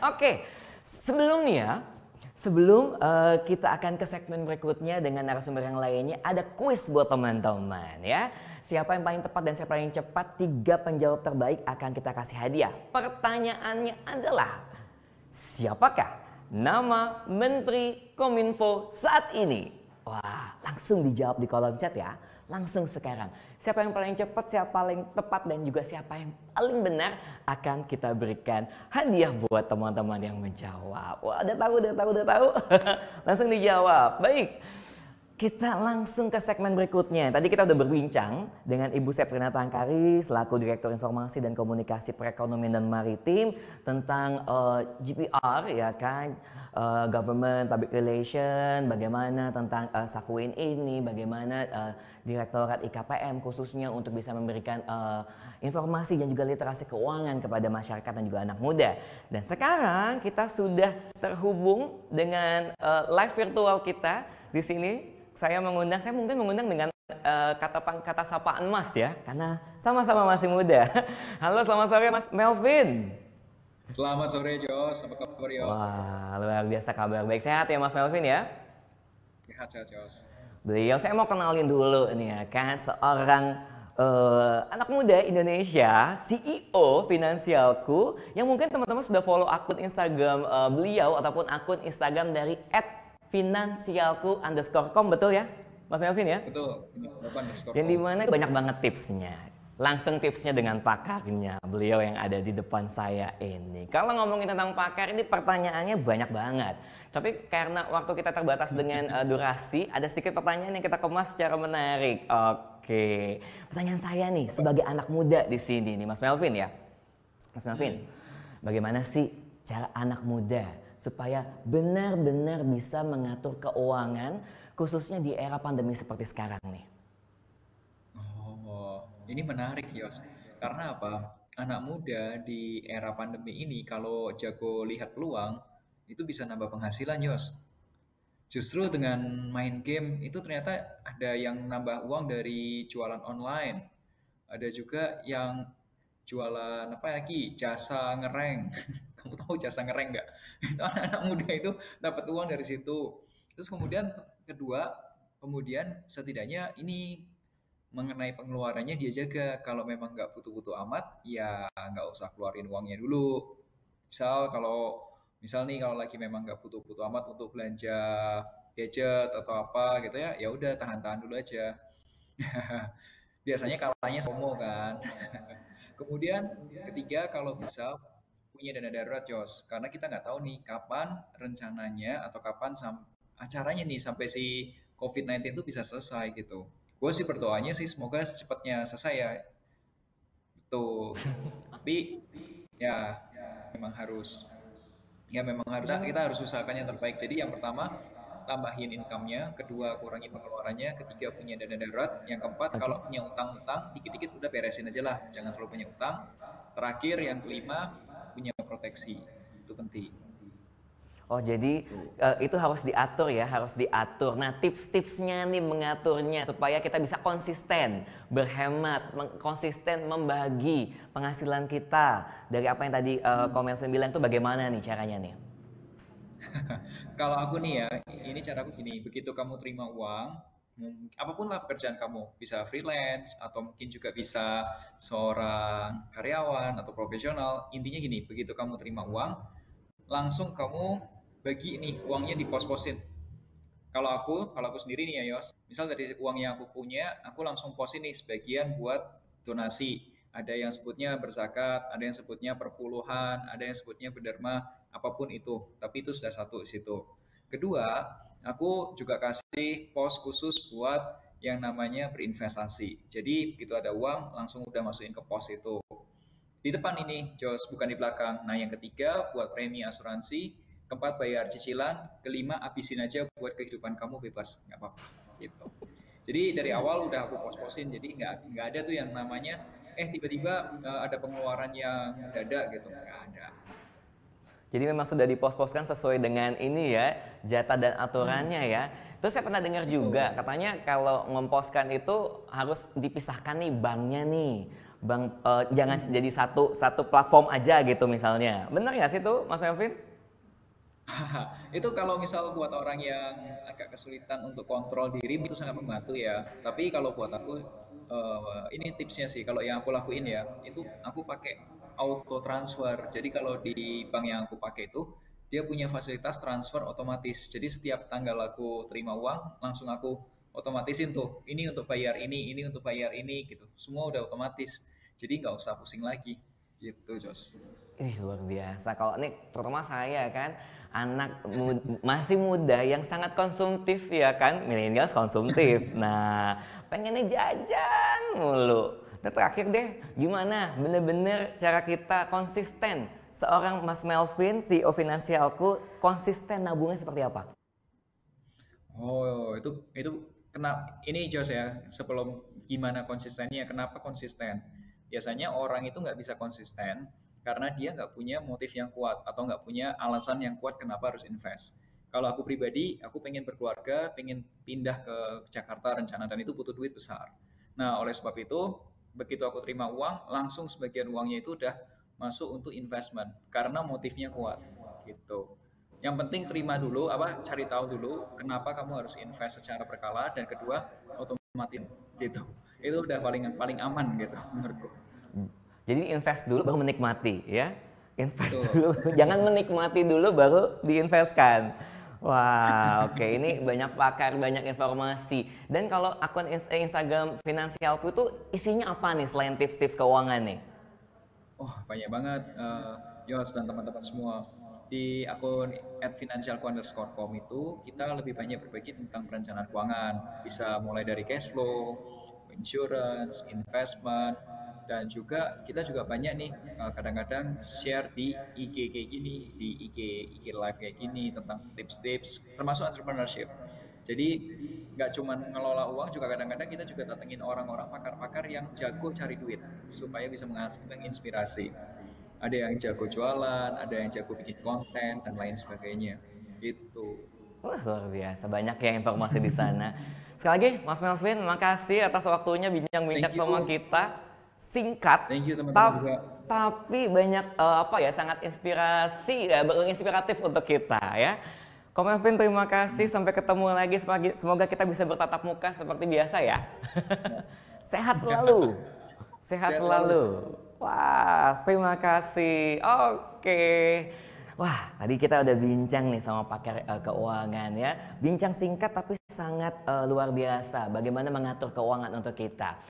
Oke, sebelum kita akan ke segmen berikutnya dengan narasumber yang lainnya, ada kuis buat teman-teman ya. Siapa yang paling tepat dan siapa yang cepat, 3 penjawab terbaik akan kita kasih hadiah. Pertanyaannya adalah, siapakah nama Menteri Kominfo saat ini? Wah, langsung dijawab di kolom chat ya. Langsung sekarang. Siapa yang paling cepat, siapa paling tepat, dan juga siapa yang paling benar akan kita berikan hadiah buat teman-teman yang menjawab. Wah, udah tahu. Langsung dijawab. Baik. Kita langsung ke segmen berikutnya. Tadi kita udah berbincang dengan Ibu Septrina Tangkari selaku Direktur Informasi dan Komunikasi Perekonomian dan Maritim tentang GPR ya kan, Government Public Relation, bagaimana tentang Sakuin ini, bagaimana Direktorat IKPM khususnya untuk bisa memberikan informasi dan juga literasi keuangan kepada masyarakat dan juga anak muda. Dan sekarang kita sudah terhubung dengan live virtual kita di sini. Saya mungkin mengundang dengan kata sapaan Mas ya, karena sama-sama masih muda. Halo, selamat sore Mas Melvin. Selamat sore Jos, apa kabar Jos? Wah, luar biasa, kabar baik, sehat ya Mas Melvin ya? Sehat Jos. Beliau saya mau kenalin dulu nih ya kan, seorang anak muda Indonesia, CEO Finansialku, yang mungkin teman-teman sudah follow akun Instagram beliau ataupun akun Instagram dari @finansialku_com, betul ya Mas Melvin ya? Betul. Yang dimana banyak banget tipsnya. Langsung tipsnya dengan pakarnya, beliau yang ada di depan saya ini. Kalau ngomongin tentang pakar ini pertanyaannya banyak banget. Tapi karena waktu kita terbatas dengan durasi, ada sedikit pertanyaan yang kita kemas secara menarik. Oke, pertanyaan saya nih sebagai anak muda di sini nih Mas Melvin ya. Mas Melvin, bagaimana sih cara anak muda supaya benar-benar bisa mengatur keuangan khususnya di era pandemi seperti sekarang nih? Oh, ini menarik Yos. Karena apa? Anak muda di era pandemi ini kalau jago lihat peluang, itu bisa nambah penghasilan Yos. Justru dengan main game itu ternyata ada yang nambah uang dari jualan online. Ada juga yang jualan apa lagi? Jasa ngereng. Kamu tahu jasa ngereng nggak? Itu anak-anak muda itu dapat uang dari situ. Terus kemudian kedua, kemudian setidaknya ini mengenai pengeluarannya dia jaga. Kalau memang nggak butuh-butuh amat, ya nggak usah keluarin uangnya dulu. Misal nih kalau lagi memang nggak butuh-butuh amat untuk belanja gadget atau apa gitu ya, ya udah tahan-tahan dulu aja. Biasanya kalahnya FOMO kan. Kemudian ketiga kalau bisa punya dana darurat Jos, karena kita nggak tahu nih kapan rencananya atau kapan acaranya nih sampai si COVID-19 itu bisa selesai gitu. Gue sih berdoanya sih semoga secepatnya selesai ya. Betul. Tapi ya memang harus kita harus usahakan yang terbaik. Jadi yang pertama tambahin income-nya, kedua kurangi pengeluarannya, ketiga punya dana darurat, yang keempat kalau punya utang-utang dikit-dikit udah beresin aja lah, jangan terlalu punya utang. Terakhir yang kelima punya proteksi, itu penting. Oh jadi itu harus diatur ya, harus diatur. Nah tips-tipsnya nih mengaturnya supaya kita bisa konsisten berhemat, konsisten membagi penghasilan kita dari apa yang tadi Komelvin bilang itu bagaimana nih caranya nih? Kalau aku nih ya, ini cara aku gini, begitu kamu terima uang, apapun lah pekerjaan kamu, bisa freelance atau mungkin juga bisa seorang karyawan atau profesional. Intinya gini, begitu kamu terima uang, langsung kamu bagi nih uangnya di pos-posin. Kalau aku sendiri nih ya Yos, misal dari uang yang aku punya, aku langsung posin nih sebagian buat donasi. Ada yang sebutnya berzakat, ada yang sebutnya perpuluhan, ada yang sebutnya berderma, apapun itu. Tapi itu sudah satu di situ. Kedua, aku juga kasih pos khusus buat yang namanya berinvestasi. Jadi begitu ada uang, langsung udah masukin ke pos itu. Di depan ini, Jos, bukan di belakang. Nah, yang ketiga buat premi asuransi, keempat bayar cicilan, kelima habisin aja buat kehidupan kamu bebas, nggak apa-apa. Gitu. Jadi dari awal udah aku pos-posin, jadi nggak ada tuh yang namanya tiba-tiba ada pengeluaran yang mendadak gitu, nggak ada. Jadi memang sudah dipos-poskan sesuai dengan ini ya, jatah dan aturannya ya. Terus saya pernah dengar juga, katanya kalau memposkan itu harus dipisahkan nih banknya nih. jangan jadi satu platform aja gitu misalnya. Benar nggak sih tuh Mas Melvin? Itu kalau misal buat orang yang agak kesulitan untuk kontrol diri itu sangat membantu ya. Tapi kalau buat aku ini tipsnya sih kalau yang aku lakuin ya, itu aku pakai auto transfer. Jadi kalau di bank yang aku pakai itu dia punya fasilitas transfer otomatis. Jadi setiap tanggal aku terima uang, langsung aku otomatisin tuh. Ini untuk bayar ini untuk bayar ini gitu. Semua udah otomatis. Jadi nggak usah pusing lagi. Gitu, Jos. Ih, luar biasa. Kalau ini terutama saya kan masih muda yang sangat konsumtif ya kan, milenials konsumtif. Nah, pengennya jajan mulu. Nah terakhir deh, gimana bener-bener cara kita konsisten? Seorang Mas Melvin, CEO Finansialku, konsisten nabungnya seperti apa? Oh, itu kena ini Jos ya, sebelum gimana konsistennya, kenapa konsisten? Biasanya orang itu nggak bisa konsisten karena dia nggak punya motif yang kuat atau nggak punya alasan yang kuat kenapa harus invest. Kalau aku pribadi, aku pengen berkeluarga, pengen pindah ke Jakarta rencana dan itu butuh duit besar. Nah, oleh sebab itu, begitu aku terima uang, langsung sebagian uangnya itu udah masuk untuk investment karena motifnya kuat gitu. Yang penting terima dulu, cari tahu dulu kenapa kamu harus invest secara berkala dan kedua otomatis gitu. Itu udah paling paling aman gitu menurutku. Jadi invest dulu baru menikmati ya. Invest Betul. dulu, jangan menikmati dulu baru diinvestkan. Wah, oke, ini banyak pakar, banyak informasi. Dan kalau akun Instagram Finansialku itu isinya apa nih selain tips-tips keuangan nih? Oh, banyak banget Yos dan teman-teman semua. Di akun @financialku_com itu kita lebih banyak berbagi tentang perencanaan keuangan. Bisa mulai dari cash flow, insurance, investment, dan juga kita juga banyak nih kadang-kadang share di IG kayak gini, di IG live kayak gini tentang tips-tips termasuk entrepreneurship. Jadi nggak cuma ngelola uang, juga kadang-kadang kita juga datengin orang-orang pakar-pakar yang jago cari duit supaya bisa menginspirasi. Ada yang jago jualan, ada yang jago bikin konten dan lain sebagainya. Itu. Wah, luar biasa, banyak ya informasi di sana. Sekali lagi, Mas Melvin, makasih atas waktunya bincang-bincang Thank sama you. kita. Singkat, Thank you teman-teman juga. tapi banyak sangat inspirasi, ya, berinspiratif untuk kita ya. Ko Melvin, terima kasih. Sampai ketemu lagi. Semoga kita bisa bertatap muka seperti biasa ya. Sehat selalu. Sehat Sehat selalu. selalu. Wah, terima kasih. Oke. Wah, tadi kita udah bincang nih sama pakar keuangan ya. Bincang singkat tapi sangat luar biasa. Bagaimana mengatur keuangan untuk kita.